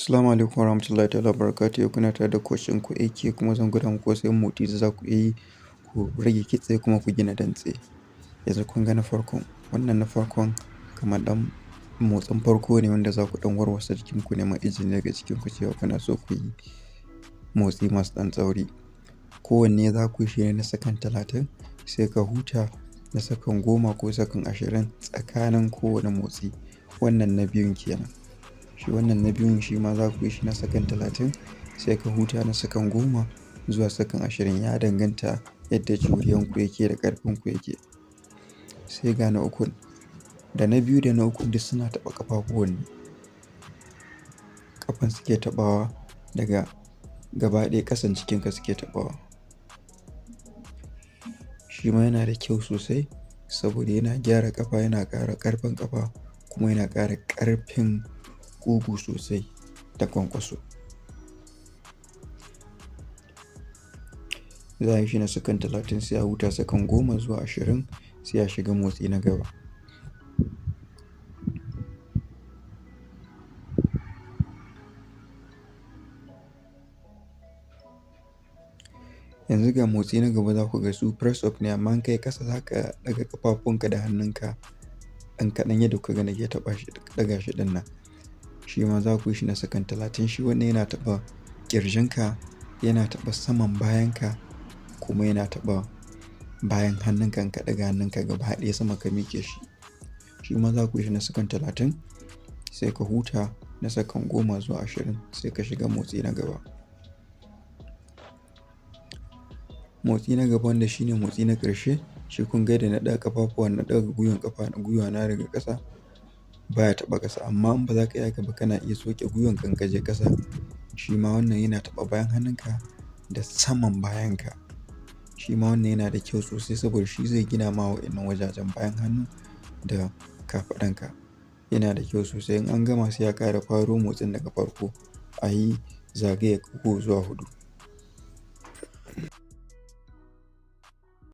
Assalamu alaikum warahmatullahi ta'ala wabarakatuh. Yau kuna tare da coach ɗinku AK kuma zan gwada muku wasu 'yan motsi da za ku iya yi ku rage kitse kuma ku gina dantse. Yanzu kun ga na farkon, wannan na farkon kamar ɗan motsin farko ne wanda za ku ɗan warwasa jikinku neman izini daga jikinku cewa kuna so ku yi motsi masu ɗan tsauri. Kowanne za ku yi shi ne na sakan 30 sai ka huta na sakan 10 ko sakan 20 tsakanin kowane motsi. Wannan na biyun kenan. Shi wannan na biyun shi ma za ku yi shi na sakan 30 sai ka huta na sakan 10 zuwa sakan 20. Ya danganta yadda juriyanku yake da ƙarfinku yake. Sai ga na ukun, da na biyu da na uku duk suna taɓa ƙafafuwan ne. Ƙafan suke taɓawa daga gaba ɗaya ƙasan cikinka suke taɓawa. Shi ma yana da kyau sosai saboda yana gyara ƙafa, yana ƙara ƙarfin ƙafa kuma yana ƙara ƙarfin ƙugu sosai da kwankwaso. Za a yi shi na sakan 30 sai a huta sakan 10 zuwa 20 sai a shiga motsi na gaba. Yanzu ga motsi na gaba za ku ga su press up ne amma in kai ƙasa za ka ɗaga ƙafafunka da hannunka ɗan kaɗan yadda kuka ga nake taɓa shi ɗaga shi ɗin nan. Shi ma za ku yi shi na sakan 30. Shi wannan yana taɓa ƙirjinka, yana taɓa saman bayanka kuma yana taɓa bayan hannunka in ka ɗaga hannunka gaba ɗaya sama ka miƙe shi. Shi ma za ku yi shi na sakan 30 sai ka huta na sakan 10 zuwa 20 sai ka shiga motsi na gaba. Motsi na gaba wanda shi ne motsi na ƙarshe, shi kun ga yadda na ɗaga ƙafafuwa na ɗaga gwiwana daga ƙasa baya taɓa ƙasa amma in ba za ka iya haka ba kana iya soke gwiwanka in ka je ƙasa. Shi ma wannan yana taɓa bayan hannunka da saman bayanka. Shi ma wannan yana da kyau sosai saboda shi zai gina ma wa'innan wajajen bayan hannu da kafaɗanka. Yana da kyau sosai in an gama sai a ƙara faro motsin daga farko a yi zagaye 3 zuwa 4.